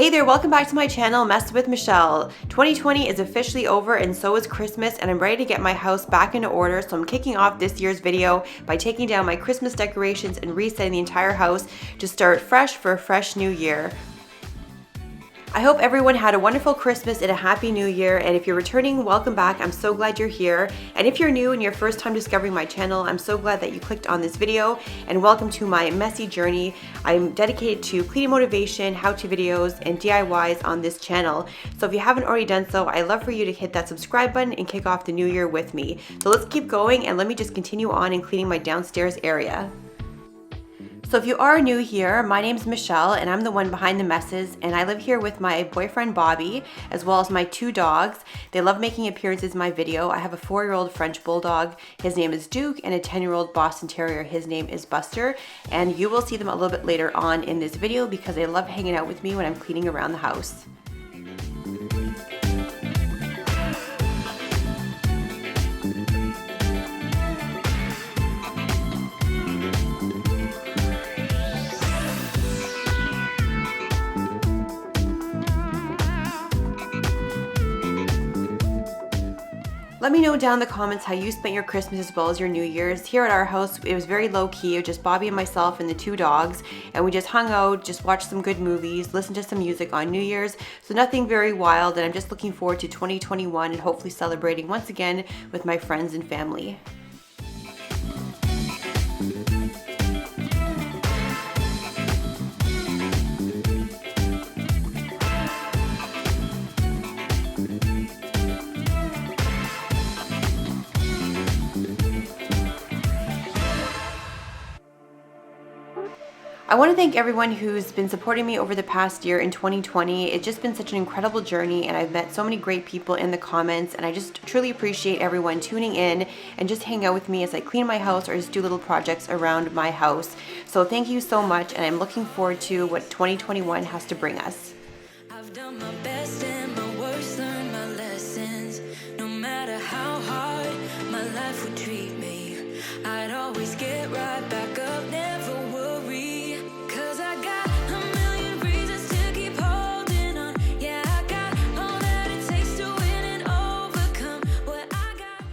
Hey there, welcome back to my channel, Mess with Michelle. 2020 is officially over and so is Christmas, and I'm ready to get my house back into order, so I'm kicking off this year's video by taking down my Christmas decorations and resetting the entire house to start fresh for a fresh new year. I hope everyone had a wonderful Christmas and a happy new year, and if you're returning, welcome back. I'm so glad you're here. And if you're new and your first time discovering my channel, I'm so glad that you clicked on this video, and welcome to my messy journey. I'm dedicated to cleaning motivation, how-to videos, and DIYs on this channel. So if you haven't already done so, I'd love for you to hit that subscribe button and kick off the new year with me. So let's keep going, and let me just continue on in cleaning my downstairs area. So if you are new here, my name's Michelle and I'm the one behind the messes, and I live here with my boyfriend Bobby as well as my two dogs. They love making appearances in my video. I have a 4-year-old French Bulldog, his name is Duke, and a 10-year-old Boston Terrier, his name is Buster, and you will see them a little bit later on in this video because they love hanging out with me when I'm cleaning around the house. Let me know down in the comments how you spent your Christmas as well as your New Year's. Here at our house, it was very low key, just Bobby and myself and the two dogs, and we just hung out, just watched some good movies, listened to some music on New Year's, so nothing very wild, and I'm just looking forward to 2021 and hopefully celebrating once again with my friends and family. I want to thank everyone who's been supporting me over the past year in 2020. It's just been such an incredible journey, and I've met so many great people in the comments, and I just truly appreciate everyone tuning in and just hang out with me as I clean my house or just do little projects around my house. So thank you so much, and I'm looking forward to what 2021 has to bring us. I've done my best and my worst, learned my lessons. No matter how hard my life would treat me, I'd always get right back up, never worry.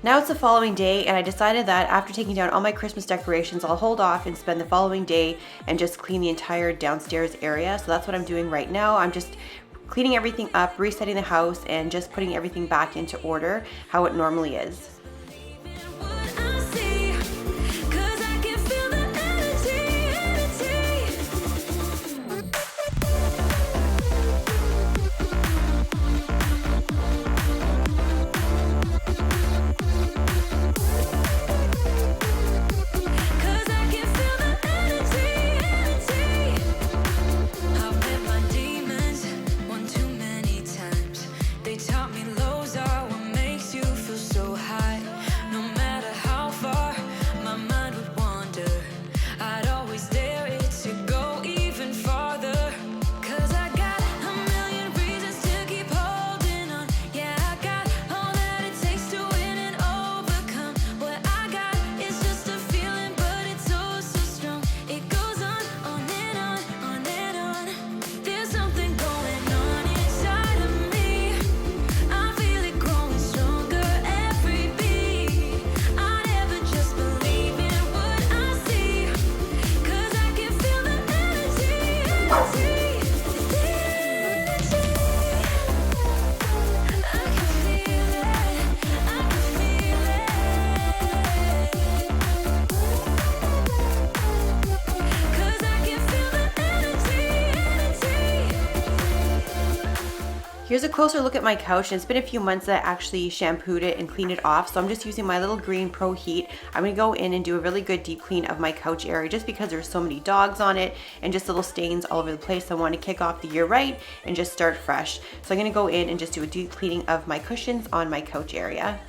Now it's the following day, and I decided that after taking down all my Christmas decorations, I'll hold off and spend the following day and just clean the entire downstairs area. So that's what I'm doing right now. I'm just cleaning everything up, resetting the house, and just putting everything back into order how it normally is. Here's a closer look at my couch, and it's been a few months that I actually shampooed it and cleaned it off, so I'm just using my little green Pro Heat. I'm gonna go in and do a really good deep clean of my couch area just because there's so many dogs on it and just little stains all over the place. I want to kick off the year right and just start fresh. So I'm gonna go in and just do a deep cleaning of my cushions on my couch area.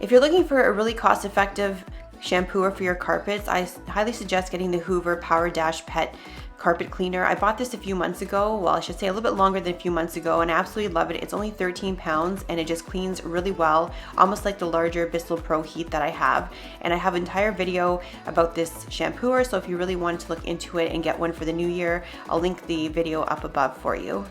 If you're looking for a really cost-effective shampooer for your carpets, I highly suggest getting the Hoover Power Dash Pet carpet cleaner. I bought this a few months ago, well, I should say a little bit longer than a few months ago, and I absolutely love it. It's only 13 pounds and it just cleans really well, almost like the larger Bissell Pro Heat that I have. And I have an entire video about this shampooer, so if you really wanted to look into it and get one for the new year, I'll link the video up above for you.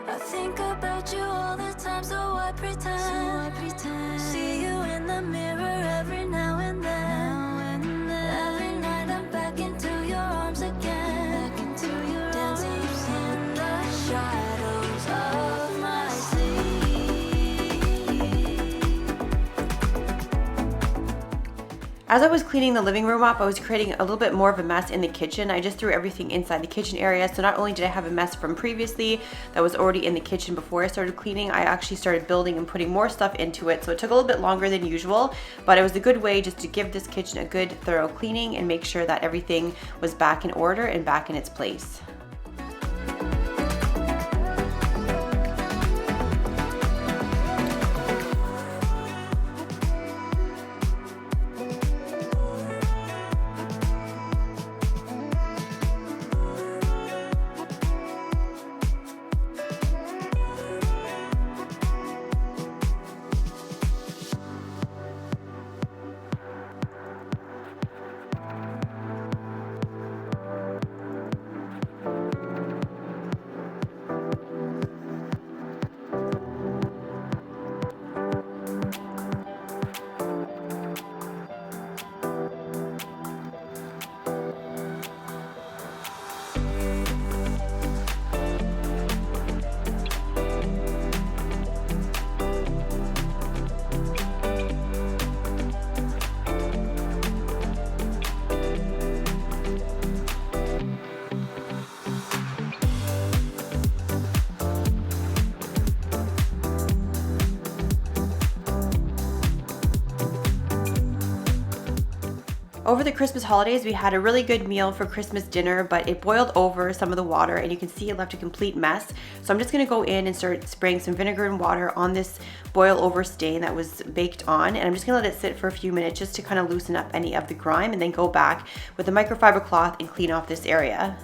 I think about you all the time, so I pretend. See you in the mirror every now and then. Every night I'm back into your arms again. Dancing in the shadows of my As I was cleaning the living room up, I was creating a little bit more of a mess in the kitchen. I just threw everything inside the kitchen area, so not only did I have a mess from previously that was already in the kitchen before I started cleaning, I actually started building and putting more stuff into it, so it took a little bit longer than usual, but it was a good way just to give this kitchen a good thorough cleaning and make sure that everything was back in order and back in its place. Over the Christmas holidays, we had a really good meal for Christmas dinner, but it boiled over some of the water and you can see it left a complete mess. So I'm just gonna go in and start spraying some vinegar and water on this boil over stain that was baked on, and I'm just gonna let it sit for a few minutes just to kind of loosen up any of the grime and then go back with a microfiber cloth and clean off this area.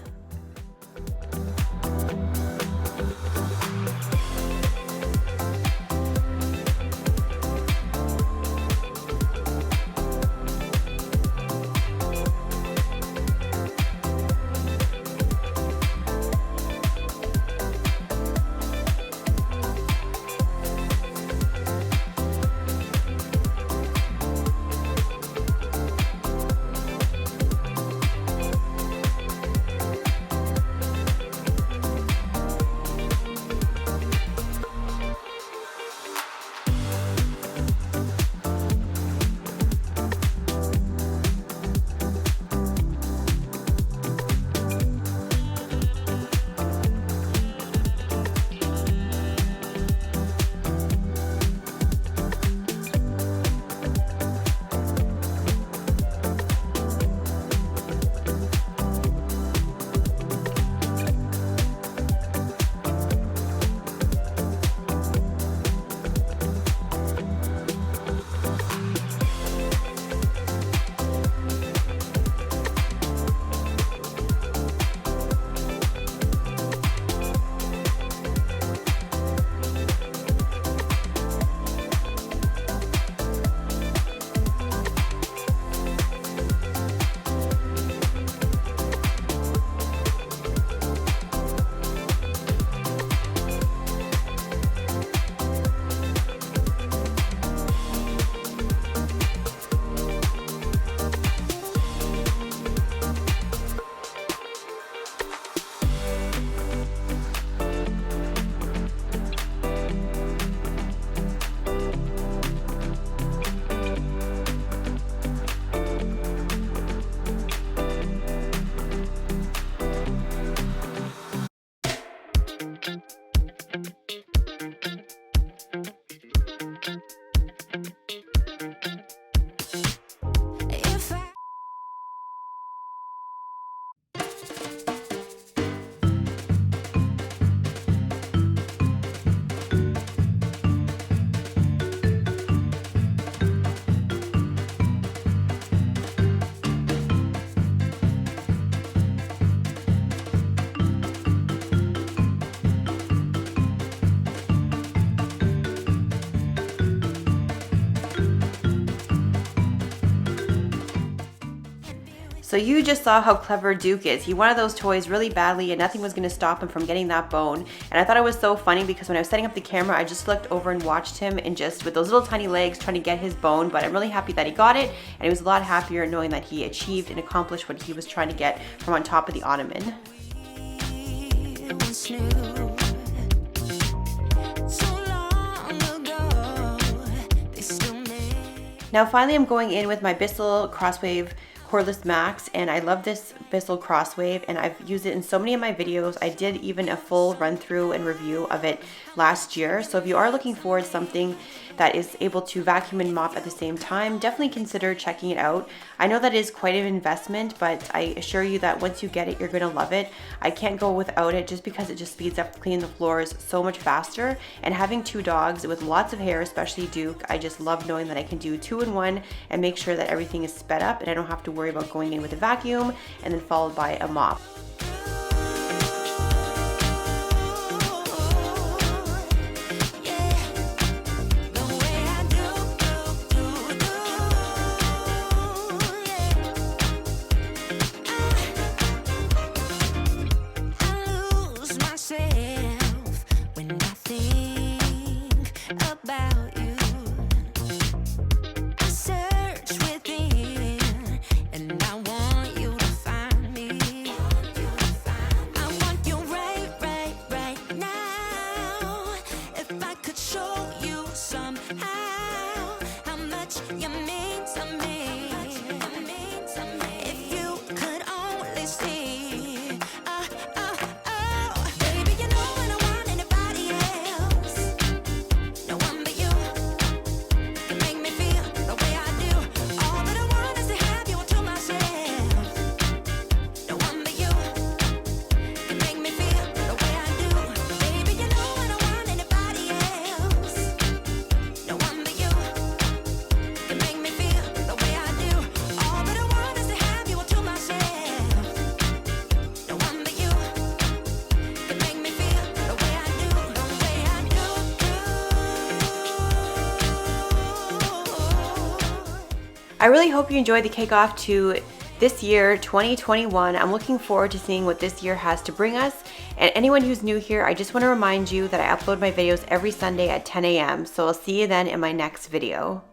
So you just saw how clever Duke is. He wanted those toys really badly and nothing was going to stop him from getting that bone. And I thought it was so funny because when I was setting up the camera, I just looked over and watched him and just with those little tiny legs trying to get his bone. But I'm really happy that he got it, and he was a lot happier knowing that he achieved and accomplished what he was trying to get from on top of the ottoman. Now finally I'm going in with my Bissell Crosswave Cordless Max, and I love this Bissell Crosswave and I've used it in so many of my videos. I did even a full run through and review of it last year. So if you are looking for something that is able to vacuum and mop at the same time, definitely consider checking it out. I know that is quite an investment, but I assure you that once you get it, you're gonna love it. I can't go without it just because it just speeds up cleaning the floors so much faster. And having 2 dogs with lots of hair, especially Duke, I just love knowing that I can do 2 in 1 and make sure that everything is sped up and I don't have to worry about going in with a vacuum and then followed by a mop. I really hope you enjoyed the kickoff to this year, 2021. I'm looking forward to seeing what this year has to bring us. And anyone who's new here, I just want to remind you that I upload my videos every Sunday at 10 a.m. So I'll see you then in my next video.